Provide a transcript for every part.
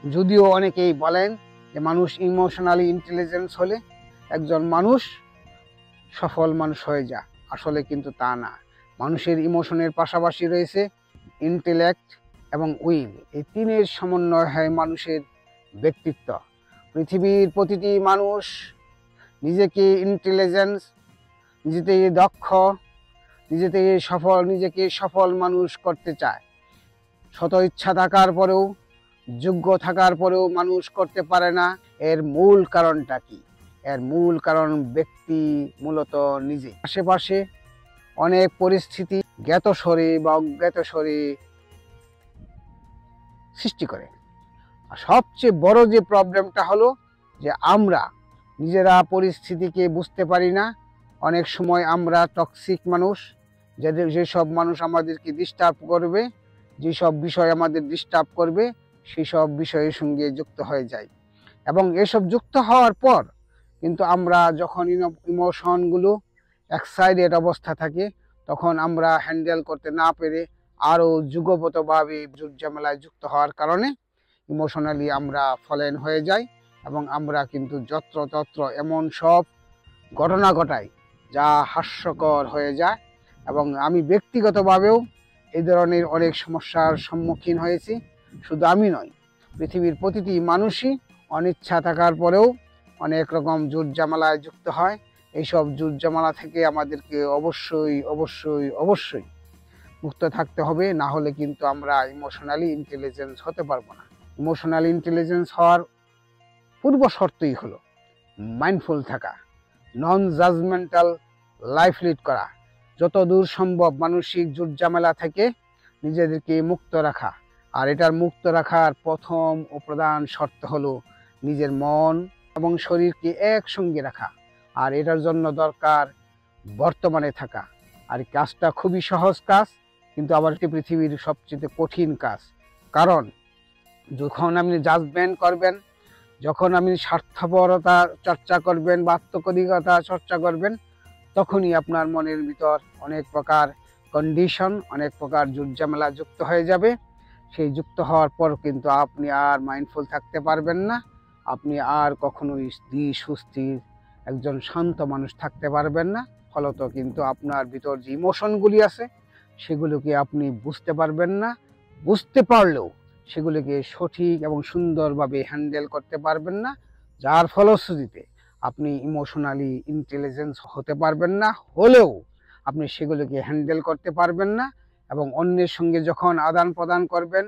যদিও অনেকেই বলেন যে মানুষ ইমোশনালি ইন্টেলিজেন্স হলে একজন মানুষ সফল মানুষ হয়ে যায়, আসলে কিন্তু তা না। মানুষের ইমোশনের পাশাপাশি রয়েছে ইন্টেলেক্ট এবং উইল, এই তিনের সমন্বয় হয় মানুষের ব্যক্তিত্ব। পৃথিবীর প্রতিটি মানুষ নিজেকে ইন্টেলিজেন্স, নিজেকে দক্ষ, নিজেকে সফল মানুষ করতে চায়। শত ইচ্ছা থাকার পরেও, যোগ্য থাকার পরেও মানুষ করতে পারে না। এর মূল কারণটা কি? এর মূল কারণ ব্যক্তি মূলত নিজে। আশেপাশে অনেক পরিস্থিতি জ্ঞাতস্বরে বা অজ্ঞাতস্বরে সৃষ্টি করে। আর সবচেয়ে বড় যে প্রবলেমটা হলো যে আমরা নিজেরা পরিস্থিতিকে বুঝতে পারি না। অনেক সময় আমরা টক্সিক মানুষ, যেসব মানুষ আমাদেরকে ডিস্টার্ব করবে, যেসব বিষয় আমাদের ডিস্টার্ব করবে, সেই সব বিষয়ের সঙ্গে যুক্ত হয়ে যায়। এবং এসব যুক্ত হওয়ার পর কিন্তু আমরা যখন ইমোশনগুলো এক্সাইটেড অবস্থা থাকে, তখন আমরা হ্যান্ডেল করতে না পেরে আরও যুগপতভাবে ঝামেলায় যুক্ত হওয়ার কারণে ইমোশনালি আমরা ফলেন হয়ে যাই এবং আমরা কিন্তু যত্রতত্র এমন সব ঘটনা ঘটাই যা হাস্যকর হয়ে যায়। এবং আমি ব্যক্তিগতভাবেও এই ধরনের অনেক সমস্যার সম্মুখীন হয়েছি। শুধু আমি নয়, পৃথিবীর প্রতিটি মানুষই অনিচ্ছা থাকার পরেও অনেক রকম ঝামেলায় যুক্ত হয়। এইসব ঝামেলা থেকে আমাদেরকে অবশ্যই অবশ্যই অবশ্যই মুক্ত থাকতে হবে, না হলে কিন্তু আমরা ইমোশনালি ইন্টেলিজেন্স হতে পারবো না। ইমোশনাল ইন্টেলিজেন্স হওয়ার পূর্ব শর্তই হলো মাইন্ডফুল থাকা, নন জাজমেন্টাল লাইফ লিড করা, যত দূর সম্ভব মানসিক ঝামেলা থেকে নিজেদেরকে মুক্ত রাখা। আর এটার মুক্ত রাখার প্রথম ও প্রধান শর্ত হলো নিজের মন এবং শরীরকে একসঙ্গে রাখা। আর এটার জন্য দরকার বর্তমানে থাকা। আর কাজটা খুবই সহজ কাজ, কিন্তু আবার পৃথিবীর সবচেয়ে কঠিন কাজ। কারণ যখন আপনি জাজমেন্ট করবেন, যখন আপনি স্বার্থপরতা চর্চা করবেন বা আত্মকদিকতা চর্চা করবেন, তখনই আপনার মনের ভিতর অনেক প্রকার কন্ডিশন, অনেক প্রকার ঝামেলা যুক্ত হয়ে যাবে। সেই যুক্ত হওয়ার পর কিন্তু আপনি আর মাইন্ডফুল থাকতে পারবেন না। আপনি আর কখনোই সুস্থির একজন শান্ত মানুষ থাকতে পারবেন না। ফলত কিন্তু আপনার ভিতর যে ইমোশনগুলি আছে সেগুলোকে আপনি বুঝতে পারবেন না। বুঝতে পারলেও সেগুলিকে সঠিক এবং সুন্দরভাবে হ্যান্ডেল করতে পারবেন না, যার ফলশ্রুতিতে আপনি ইমোশনালি ইন্টেলিজেন্স হতে পারবেন না। হলেও আপনি সেগুলোকে হ্যান্ডেল করতে পারবেন না। এবং অন্যের সঙ্গে যখন আদান প্রদান করবেন,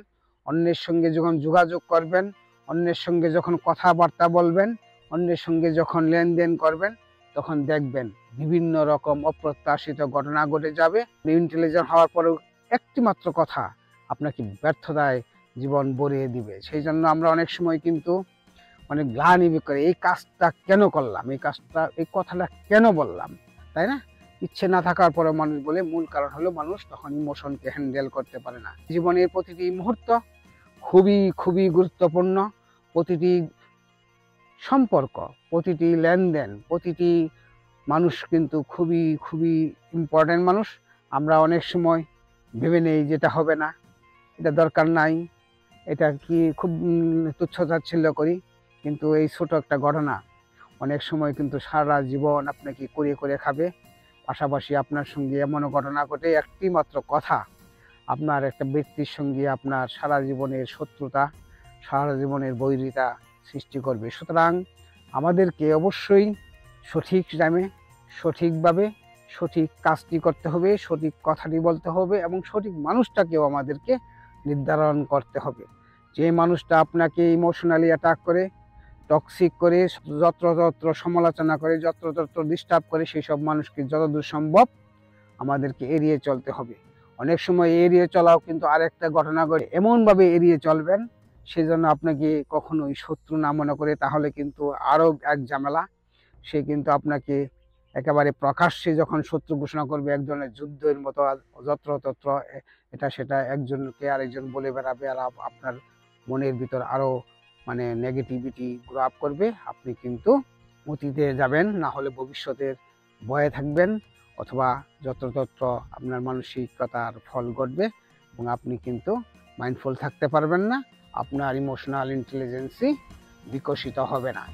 অন্যের সঙ্গে যখন যোগাযোগ করবেন, অন্যের সঙ্গে যখন কথাবার্তা বলবেন, অন্যের সঙ্গে যখন লেনদেন করবেন, তখন দেখবেন বিভিন্ন রকম অপ্রত্যাশিত ঘটনা ঘটে যাবে। ইন্টেলিজেন্ট হওয়ার পরেও একটি মাত্র কথা আপনাকে ব্যর্থতায় জীবন ভরিয়ে দিবে। সেই জন্য আমরা অনেক সময় কিন্তু অনেক গ্লানি করে এই কাজটা কেন করলাম, এই কথাটা কেন বললাম, তাই না? ইচ্ছে না থাকার পরে মানুষ বলে, মূল কারণ হলো মানুষ তখন ইমোশনকে হ্যান্ডেল করতে পারে না। জীবনের প্রতিটি মুহূর্ত খুবই খুবই গুরুত্বপূর্ণ। প্রতিটি সম্পর্ক, প্রতিটি লেনদেন, প্রতিটি মানুষ কিন্তু খুবই খুবই ইম্পর্টেন্ট মানুষ। আমরা অনেক সময় ভেবে নেই যেটা হবে না, এটা দরকার নাই, এটা কি খুব তুচ্ছতাচ্ছিল্য করি। কিন্তু এই ছোট একটা ঘটনা অনেক সময় কিন্তু সারা জীবন আপনাকে করে করে খাবে। পাশাপাশি আপনার সঙ্গে এমনও ঘটনা ঘটে, একটি মাত্র কথা আপনার একটা ব্যক্তির সঙ্গে আপনার সারা জীবনের শত্রুতা, সারা জীবনের বৈরিতা সৃষ্টি করবে। সুতরাং আমাদেরকে অবশ্যই সঠিক টাইমে, সঠিকভাবে সঠিক কাজটি করতে হবে, সঠিক কথাটি বলতে হবে এবং সঠিক মানুষটাকেও আমাদেরকে নির্ধারণ করতে হবে। যে মানুষটা আপনাকে ইমোশনালি অ্যাটাক করে, টক্সিক করে, যত্রতত্র সমালোচনা করে, যত্রতত্র ডিস্টার্ব করে, সেই সব মানুষকে যতদূর সম্ভব আমাদেরকে এড়িয়ে চলতে হবে। অনেক সময় এড়িয়ে চলাও কিন্তু আরেকটা ঘটনা ঘটে, এমনভাবে এড়িয়ে চলবেন সেই জন্য আপনাকে কখনোই শত্রু না মনে করে, তাহলে কিন্তু আরও এক ঝামেলা। সে কিন্তু আপনাকে একেবারে প্রকাশ্যে যখন শত্রু ঘোষণা করবে, এক ধরনের যুদ্ধের মতো যত্রতত্র এটা সেটা একজনকে আরেকজন বলে বেড়াবে, আর আপনার মনের ভিতর আরও নেগেটিভিটি গ্রো আপ করবে। আপনি কিন্তু অতীতে যাবেন, না হলে ভবিষ্যতের ভয়ে থাকবেন, অথবা যত্রতত্র আপনার মানসিকতার ফল ঘটবে এবং আপনি কিন্তু মাইন্ডফুল থাকতে পারবেন না। আপনার ইমোশনাল ইন্টেলিজেন্সই বিকশিত হবে না।